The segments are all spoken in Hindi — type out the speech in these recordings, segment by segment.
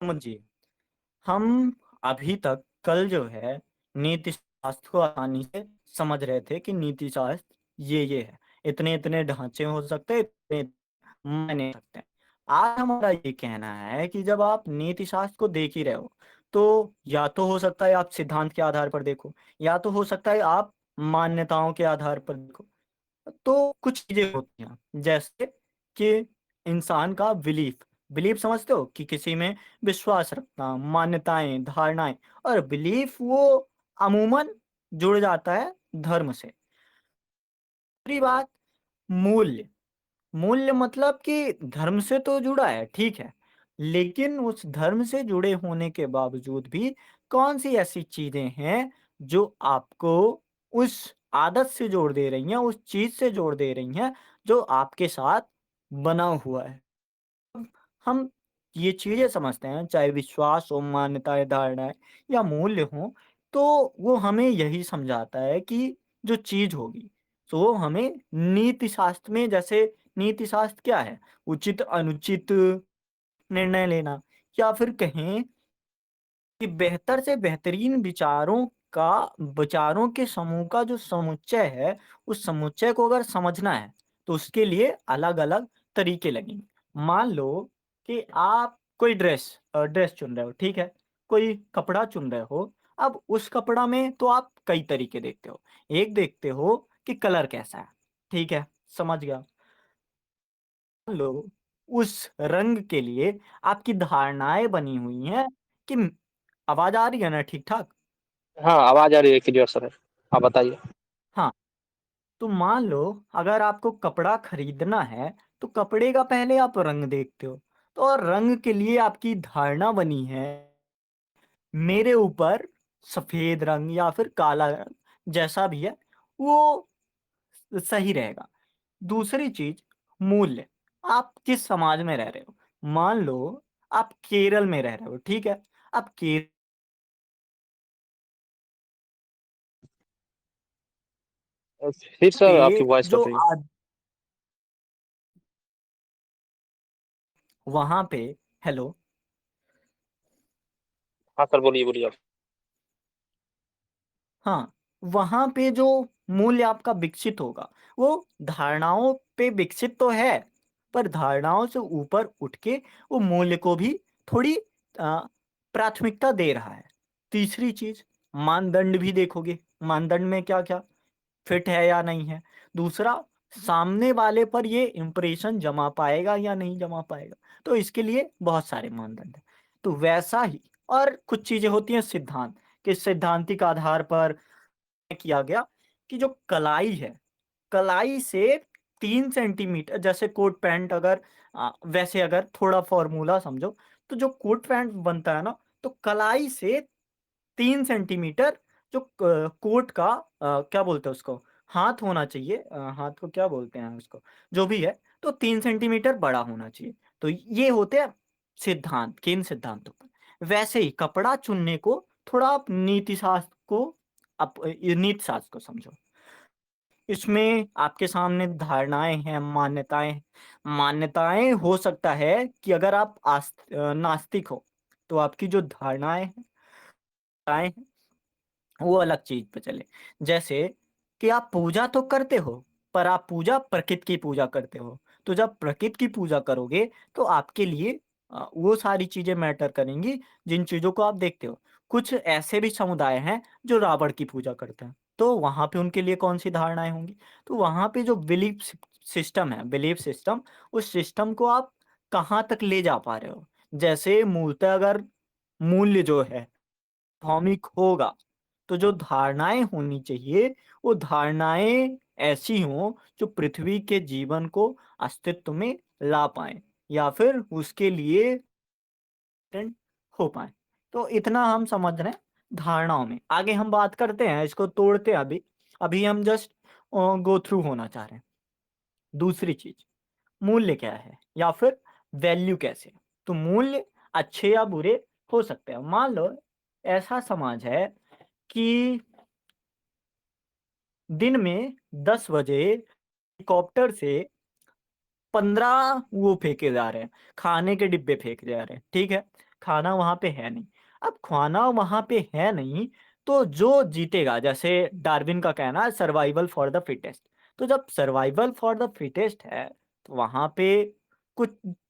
समझिए, हम अभी तक कल जो है नीति शास्त्र को आसानी से समझ रहे थे कि नीति शास्त्र ये है। इतने-इतने ढांचे हो सकते हैं, इतने मायने हो सकते हैं। आज हमारा ये कहना है कि जब आप नीति शास्त्र को देख ही रहे हो, तो या तो हो सकता है आप सिद्धांत के आधार पर देखो, या तो हो सकता है आप मान्यताओं के आधार पर देखो। तो कुछ चीजें होती हैं, जैसे कि इंसान का बिलीफ बिलीफ समझते हो कि किसी में विश्वास रखना, मान्यताएं, धारणाएं। और बिलीफ वो अमूमन जुड़ जाता है धर्म से। दूसरी बात, मूल्य मूल्य मतलब कि धर्म से तो जुड़ा है, ठीक है, लेकिन उस धर्म से जुड़े होने के बावजूद भी कौन सी ऐसी चीजें हैं जो आपको उस आदत से जोड़ दे रही हैं, उस चीज से जोड़ दे रही हैं जो आपके साथ बना हुआ है। हम ये चीजें समझते हैं, चाहे विश्वास हो, मान्यताएं, धारणाएं या मूल्य हो, तो वो हमें यही समझाता है कि जो चीज होगी, तो वो हमें नीति शास्त्र में, जैसे नीति शास्त्र क्या है, उचित अनुचित निर्णय लेना, या फिर कहें कि बेहतर से बेहतरीन विचारों के समूह का जो समुच्चय है, उस समुच्चय को अगर समझना है, तो उसके लिए अलग-अलग तरीके लगेंगे। मान लो कि आप कोई ड्रेस चुन रहे हो, ठीक है? कोई कपड़ा चुन रहे हो, अब उस कपड़ा में तो आप कई तरीके देखते हो। एक देखते हो कि कलर कैसा है, ठीक है? समझ गया। मान लो उस रंग के लिए आपकी धारणाएँ बनी हुई हैं कि आवाज़ आ रही है ना ठीक-ठाक? हाँ, आवाज़ आ रही है क्लियर सर। आप बताइए। हाँ, तो मान लो अगर आपको कपड़ा खरीदना है, तो कपड़े का पहले आप रंग देखते हो। तो और रंग के लिए आपकी धारणा बनी है, मेरे ऊपर सफ़ेद रंग या फिर काला रंग जैसा भी है, वो सही रहेगा। दूसरी चीज़, मूल्य। आप किस समाज में रह रहे हो? मान लो आप केरल में रह रहे हो, ठीक है? अब के फिर सर आपकी पे वॉइस जो कट रही है। आद वहाँ पे हेलो? हाँ सर, बोलिए, बोलिए आप। हाँ, वहाँ पे जो मूल्य आपका विकसित होगा, वो धारणाओं पे विकसित तो है, पर धारणाओं से ऊपर उठ के वो मूल्य को भी थोड़ी प्राथमिकता दे रहा है। तीसरी चीज़, मानदंड भी देखोगे, मानदंड में क्या-क्या फिट है या नहीं है। दूसरा, सामने वाले पर ये इम्प्रेशन जमा पाएगा या नहीं जमा पाएगा, तो इसके लिए बहुत सारे मानदंड हैं। तो वैसा ही और कुछ चीज़ें होती हैं सिद्धांत, कि सैद्धांतिक आधार पर किया गया कि जो कलाई है, कलाई से 3 सेंटीमीटर, जैसे कोट पैंट अगर वैसे अगर थोड़ा फ़ॉर्मूला समझो, तो जो कोट पैंट बनता है ना, तो कलाई से 3 सेंटीमीटर जो कोट का क्या बोलते हैं उसको, हाथ होना चाहिए, हाथ को क्या बोलते हैं उसको, जो भी है, तो 3 सेंटीमीटर बड़ा होना चाहिए। तो ये होते हैं सिद्धांत, केंद्र सिद्धांतों पर। वैसे ही कपड़ा चुनने को थोड़ा आप नीति शास्त्र को ये नीति शास्त्र को समझो। इसमें आपके सामने धारणाएँ हैं, मान्यताएँ हैं। मान्यताएँ हो सकता है कि अगर आप नास्तिक हो, तो आपकी जो धारणाएँ हैं, वो अलग चीज़ पे चले। जैसे कि आप पूजा तो करते हो, पर आप पूजा प्रकृति की पूजा करते हो। तो जब प्रकृति की पूजा करोगे, तो आपके लिए वो सारी चीज़ें मैटर करेंगी, जिन चीज़ों को आप देखते हो। कुछ ऐसे भी समुदाय हैं, जो रावण की पूजा करते हैं, तो वहाँ पे उनके लिए कौन-सी धारणाएँ होंगी? तो वहाँ पे जो बिलीफ सिस्टम, उस सिस्टम को आप कहाँ तक ले जा पा रहे हो? जैसे मूलतः अगर मूल्य जो है भौमिक होगा, तो जो धारणाएँ होनी चाहिए, वो धारणाएँ ऐसी हों जो पृथ्वी के जीवन को अस्तित्व में ला पाएँ या फिर उसके लिए टेंट हो पाएँ। तो इतना हम समझ रहे हैं धारणाओं में। आगे हम बात करते हैं, इसको तोड़ते हैं अभी। अभी हम जस्ट गो थ्रू होना चाह रहे हैं। दूसरी चीज़, मूल्य क्या है या फिर वैल्यू कैसे है? तो मूल्य अच्छे या बुरे हो सकते हैं। मान लो ऐसा समाज है कि दिन में 10 बजे हेलीकॉप्टर से 15 वो फेंके जा रहे हैं, खाने के डिब्बे फेंके जा रहे हैं, ठीक है? खाना वहाँ पे है नहीं। अब खाना वहाँ पे है नहीं, तो जो जीतेगा, जैसे डार्विन का कहना है सर्वाइवल फॉर द फिटेस्ट। तो जब सर्वाइवल फॉर द फिटेस्ट है, तो वहाँ पे कुछ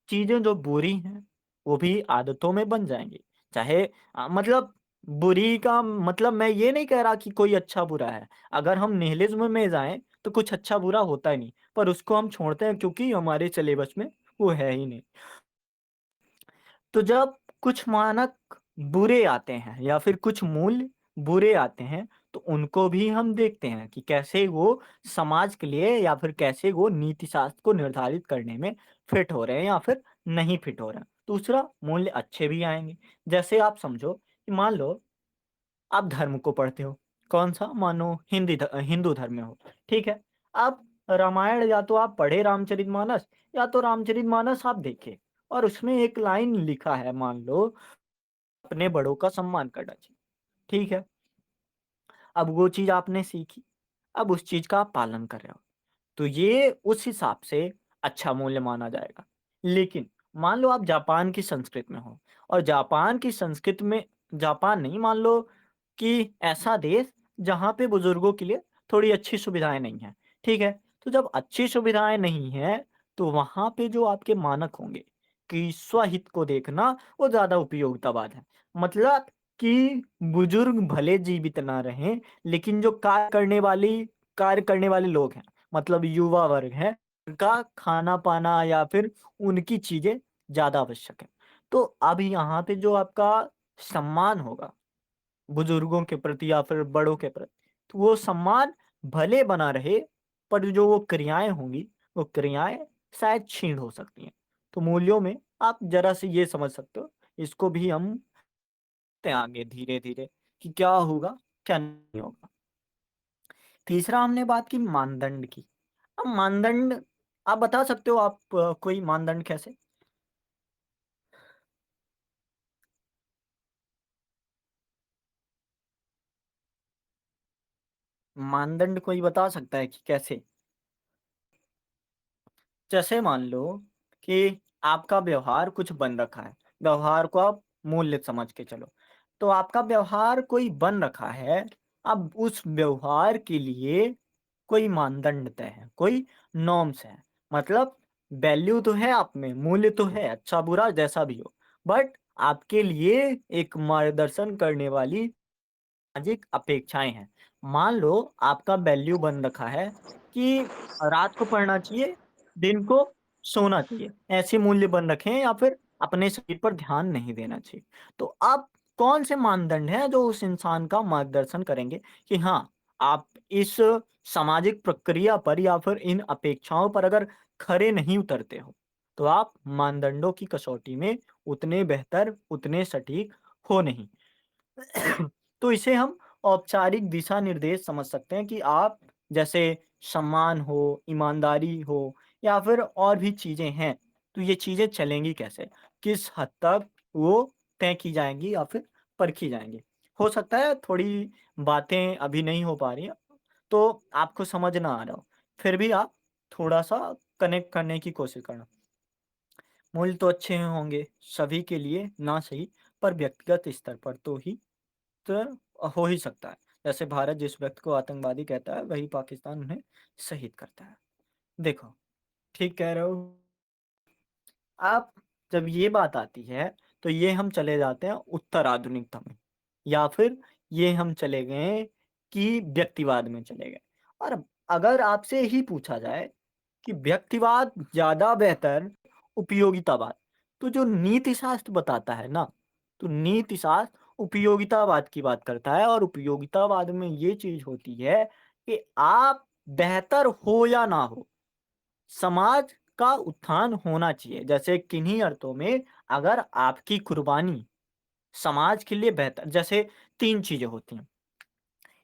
चीज़ें जो बुरी हैं, वो भी आदतों में बन जाएँगी। चाहे मतलब बुरी का मतलब मैं ये नहीं कह रहा कि कोई अच्छा-बुरा है। अगर हम निहिलिज़्म में जाएँ, तो कुछ अच्छा-बुरा होता ही नहीं, पर उसको हम छोड़ते हैं क्योंकि हमारे सिलेबस में वो है ही नहीं। तो जब कुछ मानक बुरे आते हैं या फिर कुछ मूल्य बुरे आते हैं, तो उनको भी हम देखते हैं कि कैसे वो समाज के लिए या फिर कैसे वो नीति शास्त्र को निर्धारित करने में फिट हो रहे हैं या फिर नहीं फिट हो रहे हैं। दूसरा, मूल्य अच्छे भी आएँगे। जैसे आप समझो कि मान लो आप धर्म को पढ़ते हो, कौन-सा? मानो हिंदू धर्म में हो, ठीक है? अब रामायण या तो आप पढ़े रामचरितमानस या तो रामचरितमानस आप देखे और उसमें एक लाइन लिखा है, मान लो अपने बड़ों का सम्मान करना चाहिए, ठीक है? अब वो चीज़ आपने सीखी, अब उस चीज़ का आप पालन कर रहे हो। तो ये उस हिसाब से अच्छा मूल्य माना जाएगा। लेकिन मान लो आप जापान की संस्कृति में हो और जापान की संस्कृति में जापान नहीं, मान लो कि ऐसा देश जहाँ पे बुजुर्गों के लिए थोड़ी अच्छी सुविधाएँ नहीं हैं, ठीक है? तो जब अच्छी सुविधाएँ नहीं हैं, तो वहाँ पे जो आपके मानक होंगे कि स्वहित को देखना, वो ज़्यादा उपयोगितावाद है। मतलब कि बुजुर्ग भले जीवित ना रहें, लेकिन जो कार्य करने वाले लोग हैं, मतलब युवा वर्ग है, उनका खाना-पाना या फिर उनकी चीज़ें ज़्यादा आवश्यक है। तो अब यहाँ पे जो आपका सम्मान होगा, बुजुर्गों के प्रति या फिर बड़ों के प्रति, तो वो सम्मान भले बना रहे, पर जो वो क्रियाएँ होंगी, वो क्रियाएँ शायद क्षीण हो सकती हैं। तो मूल्यों में आप ज़रा-सी ये समझ सकते हो, इसको भी हम ते आगे धीरे-धीरे कि क्या होगा, क्या नहीं होगा। तीसरा हमने बात की मानदंड की। अब मानदंड आप बता सकते हो आप कोई मानदंड कैसे? मानदंड कोई बता सकता है कि कैसे? जैसे मान लो कि आपका व्यवहार कुछ बन रखा है, व्यवहार को आप मूल्य समझ के चलो। तो आपका व्यवहार कोई बन रखा है, अब उस व्यवहार के लिए कोई मानदंड तय है, कोई नॉर्म्स हैं। मतलब वैल्यू तो है आप में, मूल्य तो है, अच्छा-बुरा जैसा भी हो। बट आपके लिए एक मार्गदर्शन करने वाली सामाजिक अपेक्षाएँ हैं। मान लो आपका वैल्यू बन रखा है कि रात को पढ़ना चाहिए, दिन को सोना चाहिए। ऐसे मूल्य बन रखे हैं या फिर अपने शरीर पर ध्यान नहीं देना चाहिए। तो अब कौन से मानदंड हैं जो उस इंसान का मार्गदर्शन करेंगे कि हाँ, आप इस सामाजिक प्रक्रिया पर या फिर इन अपेक्षाओं पर अगर खरे नहीं उतरते हो, तो आप मानदंडों की कसौटी में उतने बेहतर, उतने सटीक हो नहीं। तो इसे हम औपचारिक दिशा निर्देश समझ सकते हैं कि आप जैसे सम्मान हो, ईमानदारी हो या फिर और भी चीज़ें हैं, तो ये चीज़ें चलेंगी कैसे? किस हद तक वो तय की जाएँगी या फिर परखी जाएँगी? हो सकता है थोड़ी बातें अभी नहीं हो पा रही हैं, तो आपको समझ ना आ रहा हो, फिर भी आप थोड़ा-सा कनेक्ट करने की कोशिश करना। मूल्य तो अच्छे होंगे, सभी के लिए ना सही, पर व्यक्तिगत स्तर पर तो ही तो हो ही सकता है। जैसे भारत जिस व्यक्ति को आतंकवादी कहता है, वही पाकिस्तान उन्हें शहीद करता है। देखो, ठीक कह रहे हो। अब जब ये बात आती है, तो ये हम चले जाते हैं उत्तर आधुनिकता में या फिर ये हम चले गए कि व्यक्तिवाद में चले गए। और अगर आपसे ही पूछा जाए कि व्यक्तिवाद ज़्यादा बेहतर, उपयोगितावाद, तो जो नीति शास्त्र बताता है ना, तो नीति शास्त्र उपयोगितावाद की बात करता है और उपयोगितावाद में ये चीज़ होती है कि आप बेहतर हो या ना हो, समाज का उत्थान होना चाहिए। जैसे किन्हीं अर्थों में अगर आपकी कुर्बानी समाज के लिए बेहतर, जैसे 3 चीज़ें होती हैं।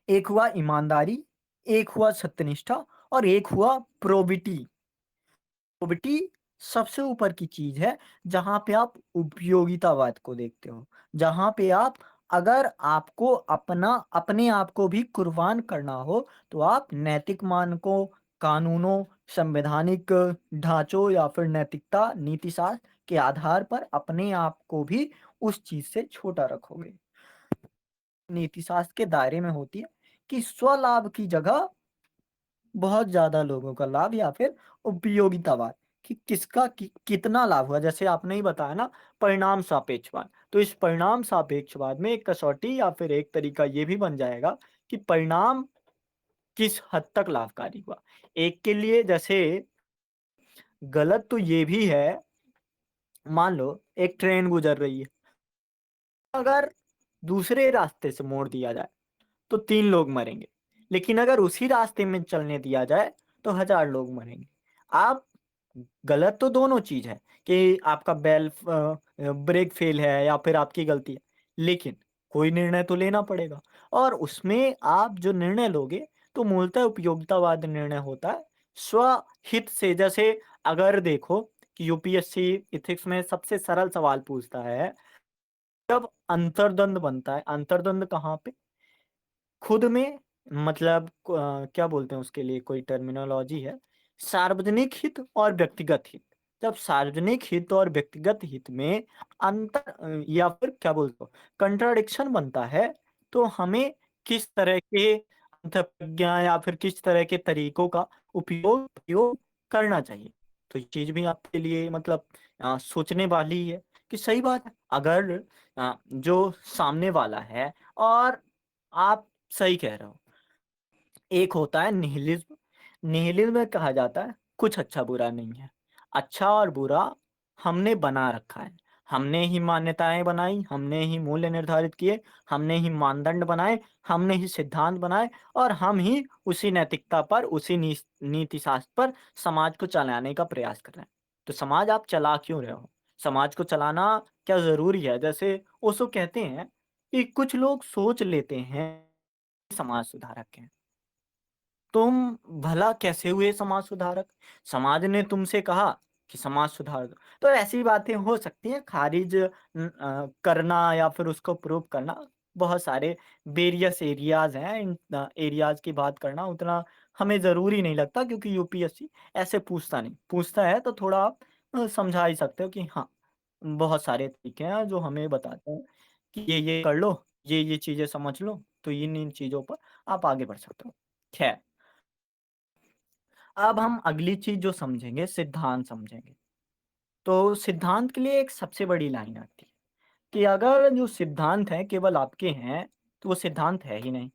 एक हुआ ईमानदारी, एक हुआ सत्यनिष्ठा और एक हुआ प्रोबिटी। प्रोबिटी सबसे ऊपर की चीज़ है, जहाँ पे आप उपयोगितावाद को देखते हो। जहाँ पे आप अगर आपको अपने आप को भी कुर्बान करना हो, तो आप नैतिक मानकों, कानूनों, संवैधानिक ढांचों या फिर नैतिकता नीतिशास्त्र के आधार पर अपने आप को भी उस चीज से छोटा रखोगे। नीतिशास्त्र के दायरे में होती है कि स्वलाभ की जगह बहुत ज्यादा लोगों का लाभ या फिर उपयोगितावाद, कि किसका कितना लाभ हुआ। जैसे आपने ही बताया ना, परिणाम सापेक्षवाद, तो इस परिणाम सापेक्षवाद में एक कसौटी या फिर एक तरीका ये भी बन जाएगा कि परिणाम किस हद तक लाभकारी हुआ। एक के लिए जैसे गलत तो ये भी है, मान लो एक ट्रेन गुजर रही है, अगर दूसरे रास्ते से मोड़ दिया जाए तो 3 लोग मरेंगे, लेकिन अगर उसी रास्ते में चलने दिया जाए तो 1000 लोग मरेंगे। आप गलत तो दोनों चीज है कि आपका ब्रेक फेल है या फिर आपकी गलती है, लेकिन कोई निर्णय तो लेना पड़ेगा। और उसमें आप जो निर्णय लोगे तो मूलतः उपयोगितावाद निर्णय होता है, स्वहित से। जैसे अगर देखो कि यूपीएससी इथिक्स में सबसे सरल सवाल पूछता है, जब अंतर्द्वंद बनता है, अंतर्द्वंद कहाँ पे, खुद में, मतलब क्या बोलते हैं उसके लिए, कोई टर्मिनोलॉजी है, सार्वजनिक हित और व्यक्तिगत हित। जब सार्वजनिक हित और व्यक्तिगत हित में या फिर क्या बोलते हो, कंट्राडिक्शन बनता है, तो हमें किस तरह के अंतःप्रज्ञा या फिर किस तरह के तरीकों का उपयोग करना चाहिए। तो ये चीज भी आपके लिए मतलब सोचने वाली है कि सही बात है। अगर जो सामने वाला है, और आप सही कह रहे हो, एक होता है निहिलिज्म। निहिलिज्म में कहा जाता है कुछ अच्छा बुरा नहीं है, अच्छा और बुरा हमने बना रखा है। हमने ही मान्यताएं बनाई, हमने ही मूल्य निर्धारित किए, हमने ही मानदंड बनाए, हमने ही सिद्धांत बनाए, और हम ही उसी नैतिकता पर, उसी नीति शास्त्र पर समाज को चलाने का प्रयास कर रहे हैं। तो समाज आप चला क्यों रहे हो? समाज को चलाना क्या जरूरी है? जैसे ओशो कहते हैं कि कुछ लोग सोच लेते हैं समाज सुधारक हैं। तुम भला कैसे हुए समाज सुधारक? समाज ने तुमसे कहा कि समाज सुधार दो, तो ऐसी बातें हो सकती हैं। खारिज करना या फिर उसको प्रूव करना, बहुत सारे वेरियस एरियाज हैं। इन एरियाज की बात करना उतना हमें जरूरी नहीं लगता, क्योंकि यूपीएससी ऐसे पूछता नहीं। पूछता है तो थोड़ा आप समझा ही सकते हो कि हाँ, बहुत सारे तरीके हैं जो हमें बताते हैं कि ये कर लो, ये चीजें समझ लो, तो इन चीजों पर आप आगे बढ़ सकते हो। खैर, अब हम अगली चीज जो समझेंगे, सिद्धांत समझेंगे। तो सिद्धांत के लिए एक सबसे बड़ी लाइन आती है कि अगर जो सिद्धांत हैं केवल आपके हैं, तो वो सिद्धांत है ही नहीं।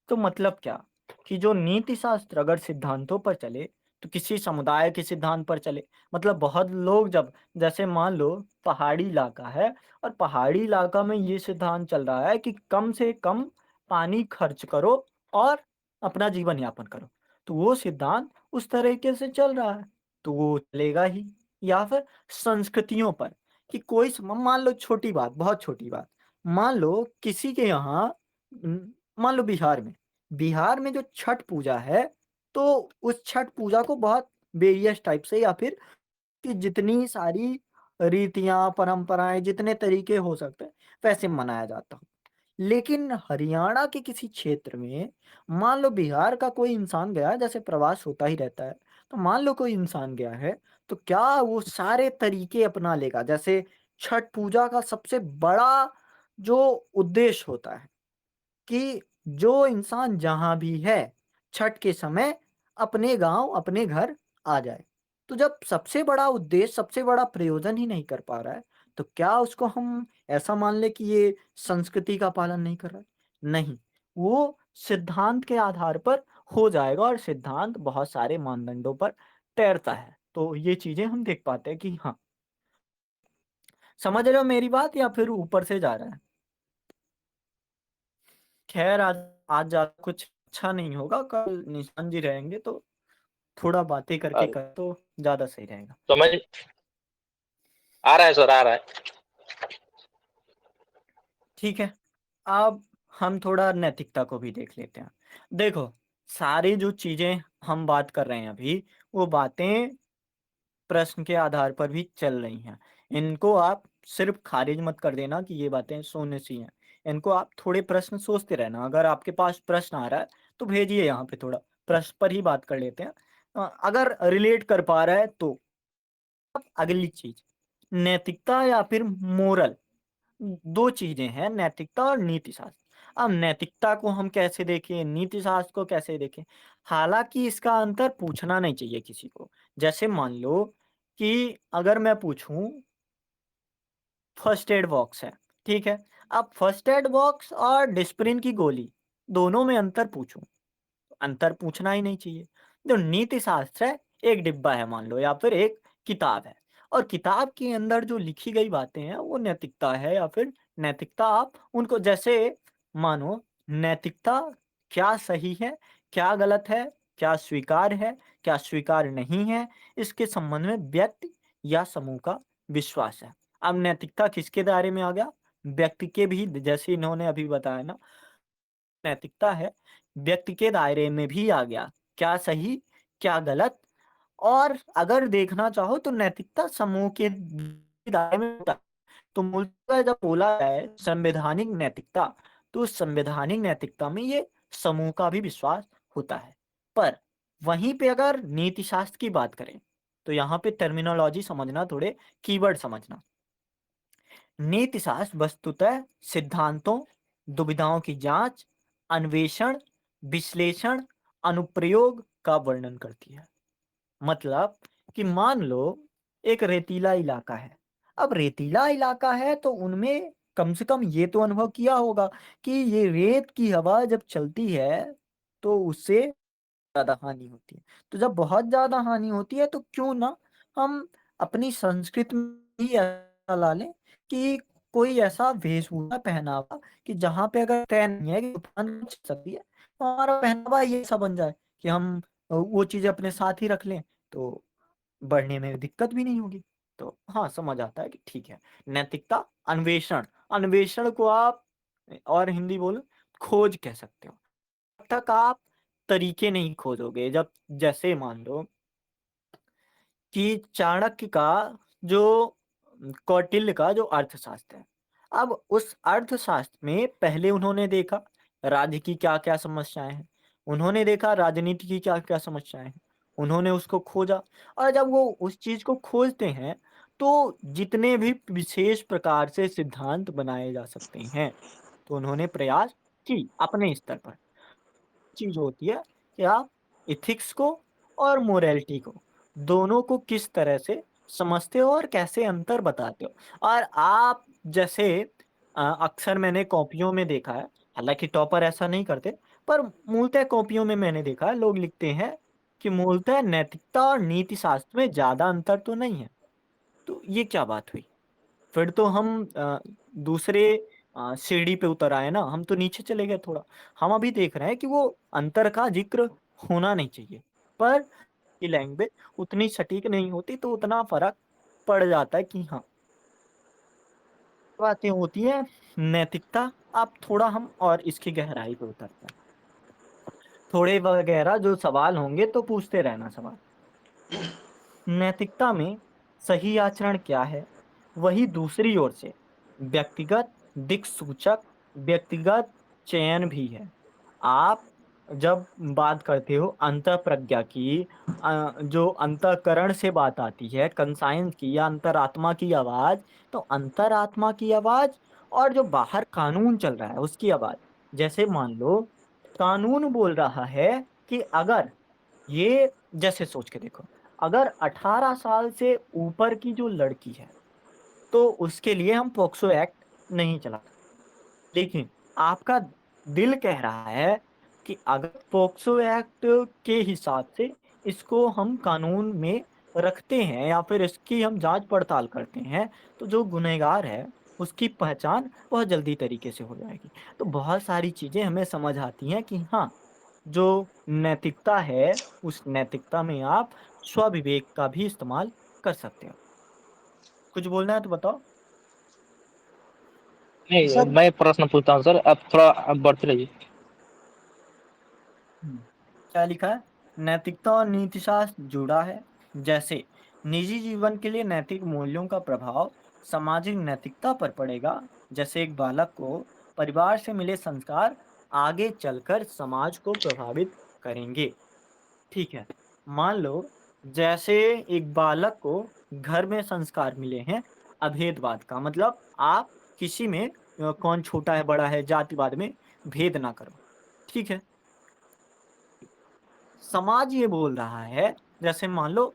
तो मतलब क्या, कि जो नीति शास्त्र अगर सिद्धांतों पर चले, तो किसी समुदाय के सिद्धांत पर चले। मतलब बहुत लोग जब, जैसे मान लो पहाड़ी इलाका है, और पहाड़ी इलाका में ये सिद्धांत चल रहा है कि कम से कम पानी खर्च करो और अपना जीवन यापन करो, तो वो सिद्धांत उस तरीके से चल रहा है, तो वो चलेगा ही। या फिर संस्कृतियों पर, कि कोई मान लो छोटी बात, बहुत छोटी बात, मान लो किसी के यहाँ मान लो बिहार में जो छठ पूजा है, तो उस छठ पूजा को बहुत वेरियस टाइप से, या फिर कि जितनी सारी रीतियां परंपराएं, जितने तरीके हो सकते हैं वैसे मनाया जाता है। लेकिन हरियाणा के किसी क्षेत्र में, मान लो बिहार का कोई इंसान गया, जैसे प्रवास होता ही रहता है, तो मान लो कोई इंसान गया है, तो क्या वो सारे तरीके अपना लेगा? जैसे छठ पूजा का सबसे बड़ा जो उद्देश्य होता है कि जो इंसान जहां भी है, छठ के समय अपने गांव, अपने घर आ जाए। तो जब सबसे बड़ा उद्देश्य, सबसे बड़ा प्रयोजन ही नहीं कर पा रहा है, तो क्या उसको हम ऐसा मान ले कि ये संस्कृति का पालन नहीं कर रहा है? नहीं, वो सिद्धांत के आधार पर हो जाएगा, और सिद्धांत बहुत सारे मानदंडों पर तैरता है। तो ये चीजें हम देख पाते हैं कि हाँ, समझ रहे हो मेरी बात, या फिर ऊपर से जा रहा है? खैर, आज आज ज्यादा कुछ अच्छा नहीं होगा, कल निशान जी रहेंगे, तो थोड़ा बातें करके अरे, कर तो ज्यादा सही रहेगा। समझ आ रहा है सर, आ रहा है। ठीक है, अब हम थोड़ा नैतिकता को भी देख लेते हैं। देखो, सारी जो चीजें हम बात कर रहे हैं अभी, वो बातें प्रश्न के आधार पर भी चल रही हैं। इनको आप सिर्फ खारिज मत कर देना कि ये बातें शून्य सी हैं। इनको आप थोड़े प्रश्न सोचते रहना। अगर आपके पास प्रश्न आ रहा है तो भेजिए यहाँ पे, थोड़ा प्रश्न पर ही बात कर लेते हैं। अगर रिलेट कर पा रहा है तो। अब अगली चीज, नैतिकता या फिर मोरल, दो चीजें हैं, नैतिकता और नीति शास्त्र। अब नैतिकता को हम कैसे देखें, नीति शास्त्र को कैसे देखें? हालांकि इसका अंतर पूछना नहीं चाहिए किसी को। जैसे मान लो कि अगर मैं पूछूं फर्स्ट एड बॉक्स है, ठीक है। अब फर्स्ट एड बॉक्स और डिस्प्रिन की गोली, दोनों में अंतर पूछूं, अंतर पूछना ही नहीं चाहिए। जो नीति शास्त्र है, एक डिब्बा है मान लो, या फिर एक किताब है, और किताब के अंदर जो लिखी गई बातें हैं वो नैतिकता है या फिर नैतिकता। आप उनको जैसे मानो, नैतिकता क्या सही है, क्या गलत है, क्या स्वीकार है, क्या स्वीकार नहीं है, इसके संबंध में व्यक्ति या समूह का विश्वास है। अब नैतिकता किसके दायरे में आ गया? व्यक्ति के भी, जैसे इन्होंने अभी बताया ना, नैतिकता है व्यक्ति के दायरे में भी आ गया, क्या सही क्या गलत। और अगर देखना चाहो तो नैतिकता समूह के दायरे में होता है। तो मूलतः जब बोला जाए संवैधानिक नैतिकता, तो संवैधानिक नैतिकता में ये समूह का भी विश्वास होता है। पर वहीं पे अगर नीति शास्त्र की बात करें, तो यहाँ पे टर्मिनोलॉजी समझना, थोड़े कीवर्ड समझना। नीतिशास्त्र वस्तुतः सिद्धांतों, दुविधाओं की जांच, अन्वेषण, विश्लेषण, अनुप्रयोग का वर्णन करती है। मतलब कि मान लो एक रेतीला इलाका है। अब रेतीला इलाका है तो उनमें कम से कम ये तो अनुभव किया होगा कि ये रेत की हवा जब चलती है तो उससे ज्यादा हानि होती है। तो जब बहुत ज्यादा हानि होती है तो क्यों ना हम अपनी संस्कृति में ही ऐसा ला लें कि कोई ऐसा वेशभूषा पहनावा कि जहाँ पे अगर तय नहीं है कि दुकान चल सकती है, तो हमारा पहनावा ये सब बन जाए कि हम वो चीजें अपने साथ ही रख लें, तो बढ़ने में दिक्कत भी नहीं होगी। तो हाँ, समझ आता है कि ठीक है। नैतिकता, अन्वेषण, अन्वेषण को आप और हिंदी बोलो खोज कह सकते हो। जब तक आप तरीके नहीं खोजोगे, जब जैसे मान लो कि चाणक्य का जो कौटिल्य का जो अर्थशास्त्र है, अब उस अर्थशास्त्र में पहले उन्होंने देखा राज्य की क्या क्या समस्याएं हैं, उन्होंने देखा राजनीति की क्या क्या समस्याएं हैं, उन्होंने उसको खोजा। और जब वो उस चीज को खोजते हैं तो जितने भी विशेष प्रकार से सिद्धांत बनाए जा सकते हैं, तो उन्होंने प्रयास की अपने स्तर पर। चीज होती है कि आप इथिक्स को और मोरालिटी को, दोनों को किस तरह से समझते हो और कैसे अंतर बताते हो। और आप जैसे अक्सर मैंने कॉपियों में देखा है, हालांकि टॉपर ऐसा नहीं करते, पर मूलतः कॉपियों में मैंने देखा है लोग लिखते हैं कि मूलतः नैतिकता और नीति शास्त्र में ज्यादा अंतर तो नहीं है। तो ये क्या बात हुई? फिर तो हम दूसरे सीढ़ी पे उतर आए ना, हम तो नीचे चले गए थोड़ा। हम अभी देख रहे हैं कि वो अंतर का जिक्र होना नहीं चाहिए, पर की लैंग्वेज उतनी सटीक नहीं होती तो उतना फर्क पड़ जाता है कि हाँ, बातें होती हैं। नैतिकता, आप थोड़ा हम और इसकी गहराई पे उतरते हैं, थोड़े वगैरह जो सवाल होंगे तो पूछते रहना सवाल। नैतिकता में सही आचरण क्या है, वही दूसरी ओर से व्यक्तिगत दिक्सूचक, व्यक्तिगत चयन भी है। आप जब बात करते हो अंतःप्रज्ञा की, जो अंतःकरण से बात आती है, कंसाइंस की या अंतरात्मा की आवाज, तो अंतरात्मा की आवाज और जो बाहर कानून चल रहा है उसकी आवाज। जैसे मान लो कानून बोल रहा है कि अगर ये, जैसे सोच के देखो, अगर 18 साल से ऊपर की जो लड़की है तो उसके लिए हम पोक्सो एक्ट नहीं चला सकते। लेकिन आपका दिल कह रहा है कि अगर पोक्सो एक्ट के हिसाब से इसको हम कानून में रखते हैं या फिर इसकी हम जांच पड़ताल करते हैं, तो जो गुनहगार है उसकी पहचान बहुत जल्दी तरीके से हो जाएगी। तो बहुत सारी चीजें हमें समझ आती हैं कि हाँ, जो नैतिकता है उस नैतिकता में आप स्वविवेक का भी इस्तेमाल कर सकते हो। कुछ बोलना है तो बताओ नहीं, सर। मैं प्रश्न पूछता हूँ सर, आप थोड़ा आप बढ़ते रहिए। क्या लिखा है? नैतिकता और नीतिशास्त्र जुड़ा है। जैसे निजी जीवन के लिए नैतिक मूल्यों का प्रभाव सामाजिक नैतिकता पर पड़ेगा। जैसे एक बालक को परिवार से मिले संस्कार आगे चलकर समाज को प्रभावित करेंगे। ठीक है। मान लो जैसे एक बालक को घर में संस्कार मिले हैं अभेदवाद का, मतलब आप किसी में कौन छोटा है बड़ा है जातिवाद में भेद ना करो, ठीक है। समाज ये बोल रहा है, जैसे मान लो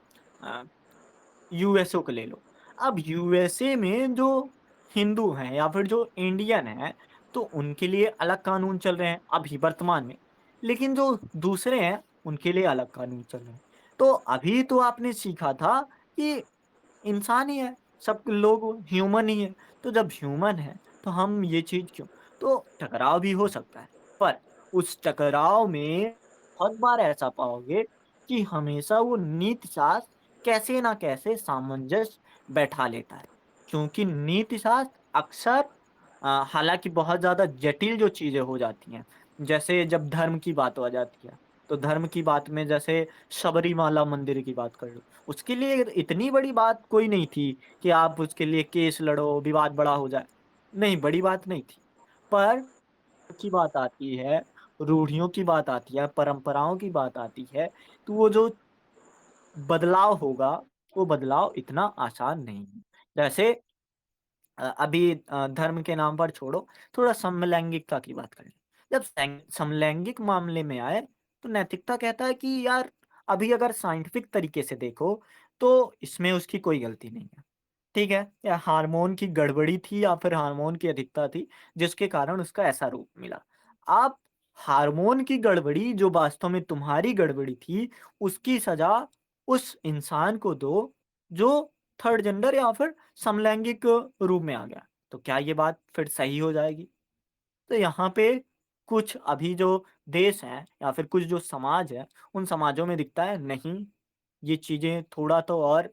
यूएसए को ले लो। अब यूएसए में जो हिंदू हैं या फिर जो इंडियन हैं, तो उनके लिए अलग कानून चल रहे हैं अभी वर्तमान में, लेकिन जो दूसरे हैं उनके लिए अलग कानून चल रहे हैं। तो अभी तो आपने सीखा था कि इंसान ही है, सब लोग ह्यूमन ही है। तो जब ह्यूमन है तो हम ये चीज क्यों, तो टकराव भी हो सकता है, पर उस टकराव में बहुत बार ऐसा पाओगे कि हमेशा वो नीति शास्त्र कैसे ना कैसे सामंजस्य बैठा लेता है, क्योंकि नीति शास्त्र अक्सर हालांकि बहुत ज्यादा जटिल जो चीजें हो जाती हैं, जैसे जब धर्म की बात हो जाती है, तो धर्म की बात में जैसे शबरीमाला मंदिर की बात कर लो, उसके लिए इतनी बड़ी बात कोई नहीं थी कि आप उसके लिए केस लड़ो विवाद बड़ा हो जाए, नहीं बड़ी बात नहीं थी। पर की बात आती है, रूढ़ियों की बात आती है, परंपराओं की बात आती है, तो वो जो बदलाव होगा वो बदलाव इतना आसान नहीं है। जैसे अभी धर्म के नाम पर छोड़ो, थोड़ा समलैंगिकता की बात करें। जब समलैंगिक मामले में आए तो नैतिकता कहता है कि यार अभी अगर साइंटिफिक तरीके से देखो तो इसमें उसकी कोई गलती नहीं है, ठीक है, या हार्मोन की गड़बड़ी थी या फिर हार्मोन की अधिकता थी जिसके कारण उसका ऐसा रूप मिला। आप हार्मोन की गड़बड़ी जो वास्तव में तुम्हारी गड़बड़ी थी, उसकी सजा उस इंसान को दो जो थर्ड जेंडर या फिर समलैंगिक रूप में आ गया, तो क्या ये बात फिर सही हो जाएगी? तो यहाँ पे कुछ अभी जो देश हैं या फिर कुछ जो समाज है, उन समाजों में दिखता है नहीं, ये चीजें थोड़ा तो और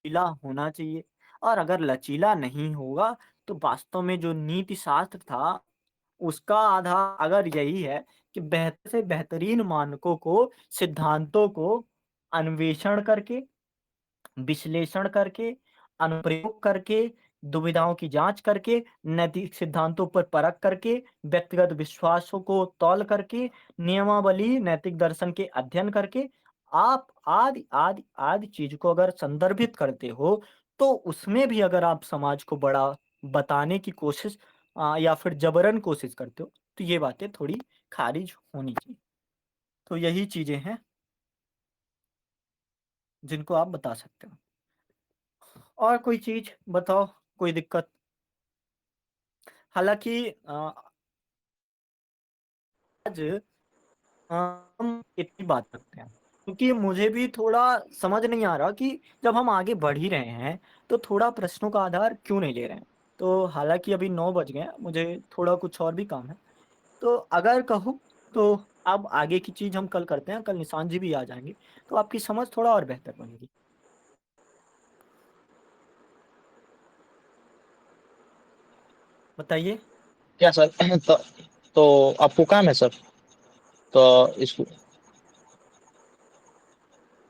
लचीला होना चाहिए। और अगर लचीला नहीं होगा तो वास्तव में जो नीति शास्त्र था उसका आधार अगर यही है कि बेहतर से बेहतरीन मानकों को, सिद्धांतों को अन्वेषण करके, विश्लेषण करके, अनुप्रयोग करके, दुविधाओं की जांच करके, नैतिक सिद्धांतों पर परख करके, व्यक्तिगत विश्वासों को तौल करके, नियमावली नैतिक दर्शन के अध्ययन करके, आप आदि आदि आदि चीज को अगर संदर्भित करते हो, तो उसमें भी अगर आप समाज को बड़ा बताने की कोशिश या फिर जबरन कोशिश करते हो, तो ये बातें थोड़ी खारिज होनी चाहिए। तो यही चीजें हैं जिनको आप बता सकते हो। और कोई चीज बताओ, कोई दिक्कत? हालांकि आज अ, हम इतनी बात करते हैं क्योंकि मुझे भी थोड़ा समझ नहीं आ रहा कि जब हम आगे बढ़ ही रहे हैं तो थोड़ा प्रश्नों का आधार क्यों नहीं ले रहे हैं। तो हालांकि अभी 9 बज गए हैं, मुझे थोड़ा कुछ और भी काम है। तो अगर कहूँ तो अब आगे की चीज हम कल करते हैं, कल निशान जी भी आ जाएंगे, तो आपकी समझ थोड़ा और बेहतर बनेगी। बताइए। क्या सर? तो आपको काम है सर? तो इसको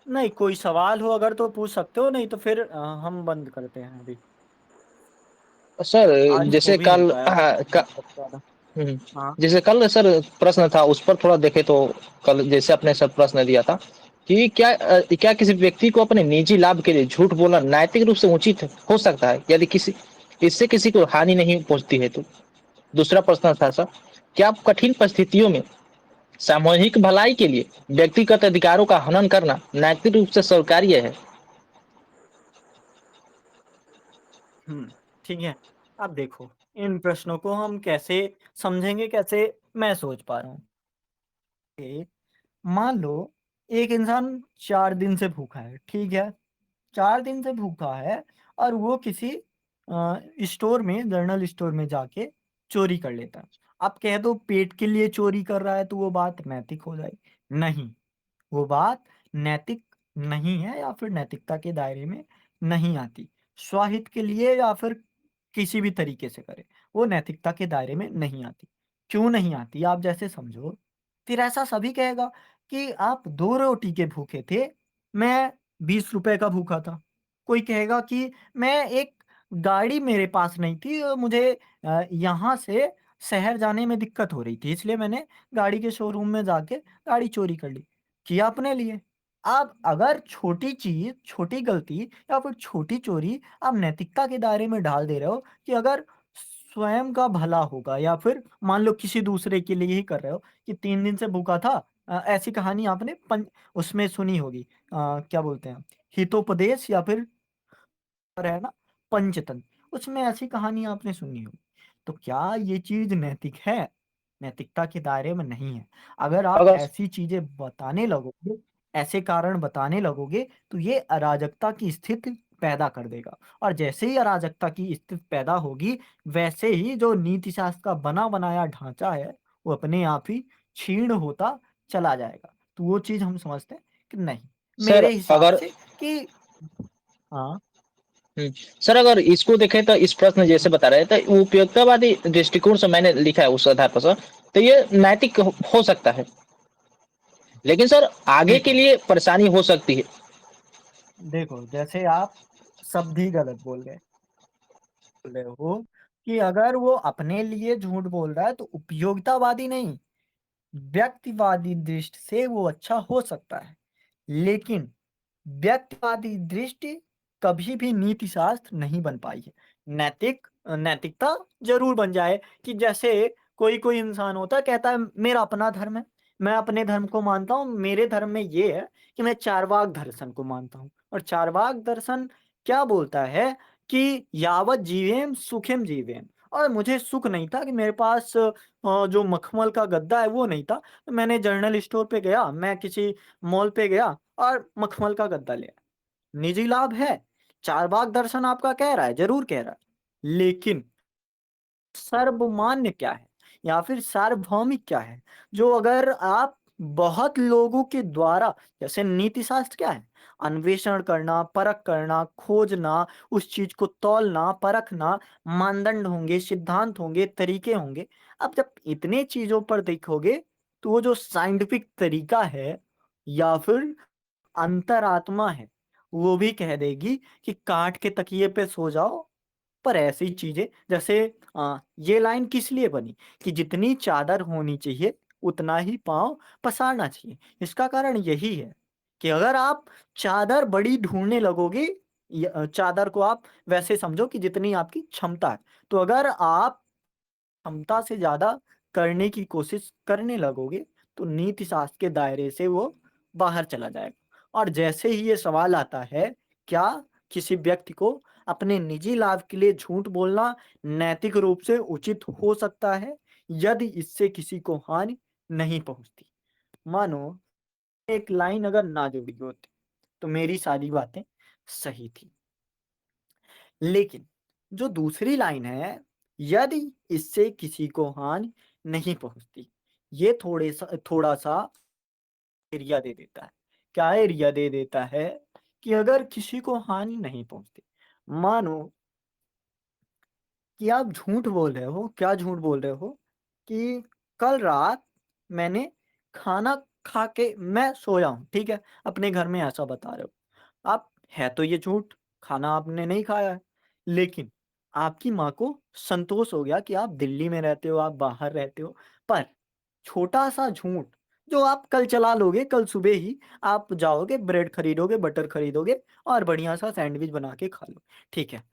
नहीं कोई सवाल हो अगर तो पूछ सकते हो, नहीं तो फिर हम बंद करते हैं अभी। सर, आज हो जैसे भी नहीं कल पाया बहुत ज्यादा। हम्म, हाँ। जैसे कल सर प्रश्न था उस पर थोड़ा देखे तो, कल जैसे अपने सर प्रश्न दिया था कि क्या किसी व्यक्ति को अपने निजी लाभ के लिए झूठ बोलना नैतिक रूप से उचित हो सकता है यदि किसी इससे किसी को हानि नहीं पहुंचती है तो? दूसरा प्रश्न था सर, क्या आप कठिन परिस्थितियों में सामूहिक भलाई के लिए व्यक्तिगत अधिकारों का हनन करना नैतिक रूप से स्वीकार्य है? ठीक है। अब देखो इन प्रश्नों को हम कैसे समझेंगे, कैसे मैं सोच पा रहा हूँ कि मान लो एक इंसान 4 दिन से भूखा है, ठीक है, 4 दिन से भूखा है, और वो किसी स्टोर में, जनरल स्टोर में जाके चोरी कर लेता है। आप कह दो पेट के लिए चोरी कर रहा है तो वो बात नैतिक हो जाएगी? नहीं, वो बात नैतिक नहीं है या फिर नैतिकता के दायरे में नहीं आती। स्वहित के लिए या फिर किसी भी तरीके से करे, वो नैतिकता के दायरे में नहीं आती। क्यों नहीं आती आप जैसे समझो, फिर ऐसा सभी कहेगा कि आप 2 रोटी के भूखे थे, मैं 20 रुपए का भूखा था। कोई कहेगा कि मैं एक गाड़ी मेरे पास नहीं थी और मुझे यहाँ से शहर जाने में दिक्कत हो रही थी, इसलिए मैंने गाड़ी के शोरूम में जाके गाड़ी चोरी कर ली। किया अपने लिए। आप अगर छोटी चीज़, छोटी गलती या फिर छोटी चोरी आप नैतिकता के दायरे में डाल दे रहे हो कि अगर स्वयं का भला होगा या फिर मान लो किसी दूसरे के लिए ही कर रहे हो कि 3 दिन से भूखा था। ऐसी कहानी आपने उसमें सुनी होगी। क्या बोलते हैं हितोपदेश या फिर है ना पंचतंत्र, उसमें ऐसी कहानी आपने सुनी होगी। तो क्या ये चीज़ नैतिक है? नैतिकता के दायरे में नहीं है। अगर आप अगर ऐसी चीज़ें बताने लगोगे, ऐसे कारण बताने लगोगे, तो ये अराजकता की स्थिति पैदा कर देगा और जैसे ही अराजकता की स्थिति पैदा होगी, वैसे ही जो नीति शास्त्र का बना-बनाया ढाँचा है, वो अपने आप ही क्षीण होता चला जाएगा। तो वो चीज़ हम समझते हैं कि नहीं, सर मेरे हिसाब अगर से कि हाँ। हुँ। सर अगर इसको देखें तो इस प्रश्न जैसे बता रहे थे उपयोगितावादी दृष्टिकोण से मैंने लिखा है उस आधार पर सर, तो ये नैतिक हो सकता है। लेकिन सर आगे के देखो, लिए परेशानी हो सकती है। देखो जैसे आप शब्द ही गलत बोल रहे हो कि अगर वो अपने लिए झूठ बोल रहा है तो उपयोगितावादी नहीं, व्यक्तिवादी दृष्टि से वो अच्छा हो सकता है। लेकिन व्यक्तिवादी दृष्टि कभी भी नीति शास्त्र नहीं बन पाई है। नैतिकता ज़रूर बन जाए कि जैसे कोई-कोई इंसान होता है कहता है मेरा अपना धर्म है, मैं अपने धर्म को मानता हूँ, मेरे धर्म में ये है कि मैं चार्वाक दर्शन को मानता हूँ और चार्वाक दर्शन क्या बोलता है कि यावत जीवेम सुखिम जीवेम और मुझे सुख नहीं था कि मेरे पास जो मखमल का गद्दा है वो नहीं था। तो मैंने जनरल स्टोर पे गया, मैं किसी मॉल पे गया और मखमल का गद्दा लिया। निजी लाभ है, चारबाग दर्शन आपका कह रहा है, ज़रूर कह रहा है। लेकिन सर्वमान्य क्या है या फिर सार्वभौमिक क्या है? जो अगर आप बहुत लोगों के द्वारा जैसे नीति शास्त्र क्या है? अन्वेषण करना, परख करना, खोजना, उस चीज़ को तौलना, परखना, मानदंड होंगे, सिद्धांत होंगे, तरीके होंगे। अब जब इतने चीज़ों पर देखोगे, तो वो जो साइंटिफिक तरीका है या फिर अंतरात्मा है, वो भी कह देगी कि काट के तकिए पे सो जाओ। पर ऐसी चीज़ें जैसे ये लाइन किस लिए बनी कि जितनी चादर होनी चाहिए, उतना ही पाँव पसारना चाहिए। इसका कारण यही है कि अगर आप चादर बड़ी ढूँढने लगोगे चादर को आप वैसे समझो कि जितनी आपकी क्षमता है। तो अगर आप क्षमता से ज़्यादा करने की कोशिश करने लगोगे, तो नीति शास्त्र के दायरे से वो बाहर चला जाएगा। और जैसे ही ये सवाल आता है, क्या किसी व्यक्ति को अपने निजी लाभ के लिए झूठ बोलना नैतिक रूप से उचित हो सकता है, यदि इससे किसी को हानि नहीं पहुँचती? मानो एक लाइन अगर ना जुड़ी होती, तो मेरी सारी बातें सही थी। लेकिन जो दूसरी लाइन है, यदि इससे किसी को हानि नहीं पहुँचती, ये थोड़ा-सा एरिया दे देता है। क्या एरिया दे देता है कि अगर किसी को हानि नहीं पहुँचती, मानो कि आप झूठ बोल रहे हो, क्या झूठ बोल रहे हो कि कल रात मैंने खाना खा के मैं सोया हूँ, ठीक है? अपने घर में ऐसा बता रहे हो। आप है तो ये झूठ, खाना आपने नहीं खाया है, लेकिन आपकी माँ को संतोष हो गया कि आप दिल्ली में रहते हो, आप बाहर रहते हो, पर छोटा-सा झूठ जो आप कल चला लोगे, कल सुबह ही आप जाओगे, ब्रेड खरीदोगे, बटर खरीदोगे और बढ़िया-सा सैंडविच बना के खा लो, ठीक है?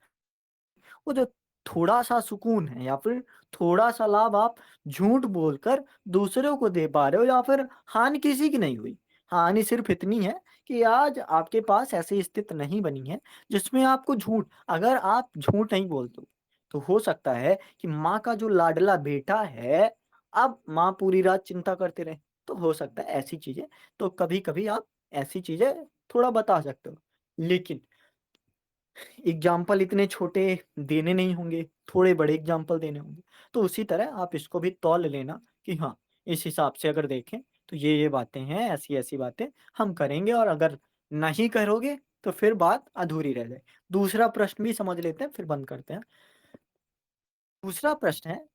वो जो थोड़ा-सा सुकून है या फिर थोड़ा-सा लाभ आप झूठ बोलकर दूसरों को दे पा रहे हो या फिर हानि किसी की नहीं हुई। हानि सिर्फ़ इतनी है कि आज आपके पास ऐसी स्थिति नहीं बनी है जिसमें आपको झूठ अगर आप झूठ नहीं बोलते हो, तो हो सकता है कि माँ का जो लाडला बेटा है, अब माँ पूरी रात चिंता करते रहें। तो हो सकता है ऐसी चीज़ें तो कभी-कभी आप ऐसी चीज़ें थोड़ा बता सकते हो। लेकिन एग्ज़ाम्पल इतने छोटे देने नहीं होंगे, थोड़े बड़े एग्ज़ाम्पल देने होंगे। तो उसी तरह आप इसको भी तौल लेना कि हाँ, इस हिसाब से अगर देखें तो ये बातें हैं, ऐसी-ऐसी बातें हम करेंगे और अगर नहीं करोगे तो फिर बात अधूरी रह जाएगी। दूसरा प्रश्न भी समझ लेते हैं फिर बंद करते हैं। दूसरा प्रश्न है,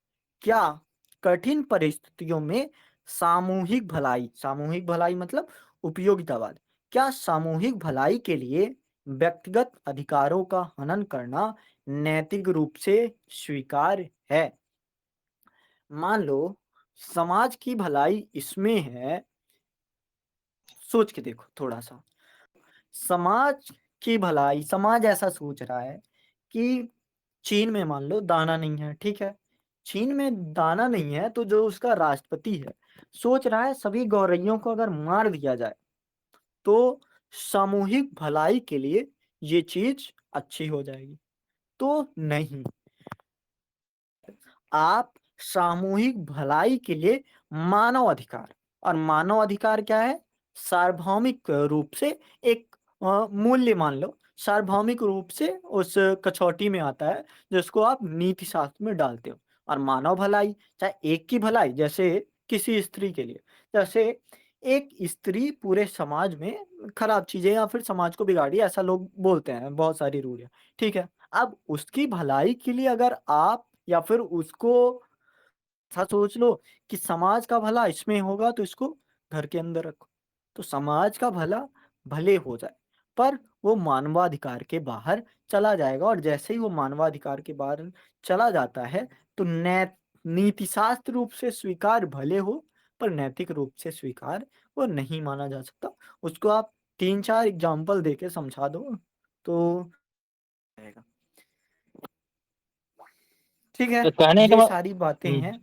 क्या कठिन परिस्थितियों में सामूहिक भलाई मतलब उपयोगितावाद, क्या सामूहिक भलाई के लिए व्यक्तिगत अधिकारों का हनन करना नैतिक रूप से स्वीकार्य है? मान लो समाज की भलाई इसमें है सोच के देखो थोड़ा-सा। समाज की भलाई, समाज ऐसा सोच रहा है कि चीन में मान लो दाना नहीं है, ठीक है? चीन में दाना नहीं है तो जो उसका राष्ट्रपति है, सोच रहा है सभी गौरैयों को अगर मार दिया जाए, तो सामूहिक भलाई के लिए ये चीज़ अच्छी हो जाएगी। तो नहीं, आप सामूहिक भलाई के लिए मानव अधिकार, और मानव अधिकार क्या है? सार्वभौमिक रूप से एक मूल्य मान लो, सार्वभौमिक रूप से उस कछौटी में आता है जिसको आप नीति शास्त्र में डालते हो। और मानव भलाई, चाहे एक की भलाई, जैसे किसी स्त्री के लिए, जैसे एक स्त्री पूरे समाज में खराब चीजें या फिर समाज को बिगाड़ी, ऐसा लोग बोलते हैं, बहुत सारी रूढ़ियां, ठीक है? अब उसकी भलाई के लिए अगर आप या फिर उसको ऐसा सोच लो कि समाज का भला इसमें होगा तो इसको घर के अंदर रखो, तो समाज का भला भले हो जाए, पर वो मानवाधिकार के बाहर चला जाएगा, और जैसे ही वो मानवाधिकार के बाहर चला जाता है तो नीति शास्त्र रूप से स्वीकार भले हो, पर नैतिक रूप से स्वीकार वो नहीं माना जा सकता। उसको आप 3-4 एग्जाम्पल देके समझा दो तो रहेगा। ठीक है, तो कहने का ये सारी बातें हम्म, हैं।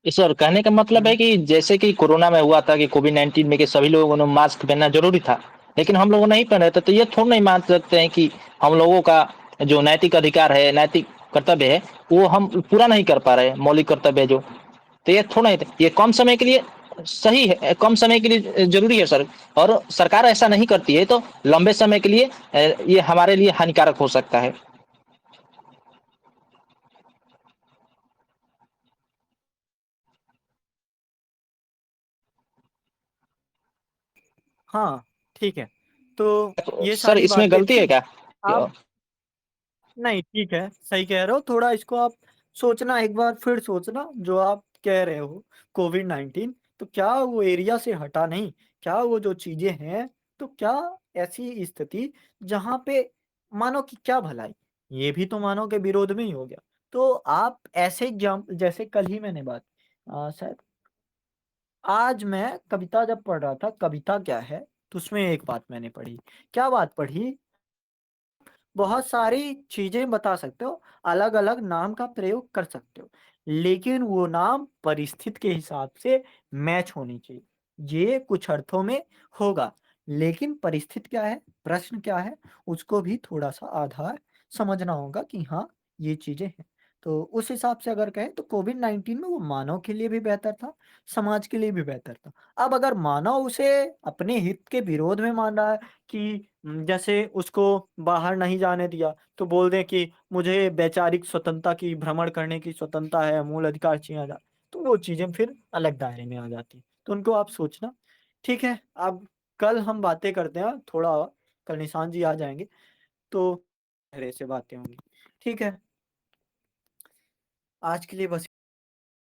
सर कहने का मतलब है हुँ। कि जैसे कि कोरोना में हुआ था कि कोविड-19 में कि सभी लोगों ने मास्क पहनना ज़रूरी था, लेकिन हम लोग नहीं पहन रहे थे, तो ये थोड़ा नहीं मान सकते हैं कि हम लोगों का जो नैतिक अधिकार है, नैतिक कर्तव्य है, वो हम पूरा नहीं कर पा रहे हैं, मौलिक कर्तव्य जो। तो ये थोड़ा नहीं, ये कम समय के लिए सही है, कम समय के लिए ज़रूरी है सर, और सरकार ऐसा नहीं करती है, तो लंबे समय के लिए ये हमारे लिए हानिकारक हो सकता है। हाँ, ठीक है। तो तो ये सर सारी इसमें बातें गलती है थी। क्या? आप नहीं, ठीक है, सही कह रहे हो। थोड़ा इसको आप सोचना, एक बार फिर सोचना जो आप कह रहे हो, कोविड-19 तो क्या वो एरिया से हटा नहीं? क्या वो जो चीज़ें हैं, तो क्या ऐसी स्थिति जहाँ पे मानव की क्या भलाई? ये भी तो मानव के विरोध में ही हो गया। तो आप ऐसे जैसे कल ही मैंने शायद आज मैं कविता जब पढ़ रहा था, कविता क्या है, तो उसमें एक बात मैंने पढ़ी। क्या बात पढ़ी? बहुत सारी चीज़ें बता सकते हो, अलग-अलग नाम का प्रयोग कर सकते हो, लेकिन वो नाम परिस्थिति के हिसाब से मैच होनी चाहिए। ये कुछ अर्थों में होगा, लेकिन परिस्थिति क्या है, प्रश्न क्या है, उसको भी थोड़ा-सा आधार समझना होगा कि हाँ, ये चीज़ें हैं। तो उस हिसाब से अगर कहें तो कोविड-19 में वो मानव के लिए भी बेहतर था, समाज के लिए भी बेहतर था। अब अगर मानव उसे अपने हित के विरोध में मान रहा है कि जैसे उसको बाहर नहीं जाने दिया, तो बोल दें कि मुझे वैचारिक स्वतंत्रता की, भ्रमण करने की स्वतंत्रता है, मूल अधिकार छीना जा, तो वो चीज़ें फिर अलग दायरे में आ जाती हैं। तो उनको आप सोचना। ठीक है, अब कल हम बातें करते हैं थोड़ा और, कल निशान जी आ जाएँगे, तो गहरे से बातें होंगी। ठीक है, आज के लिए बस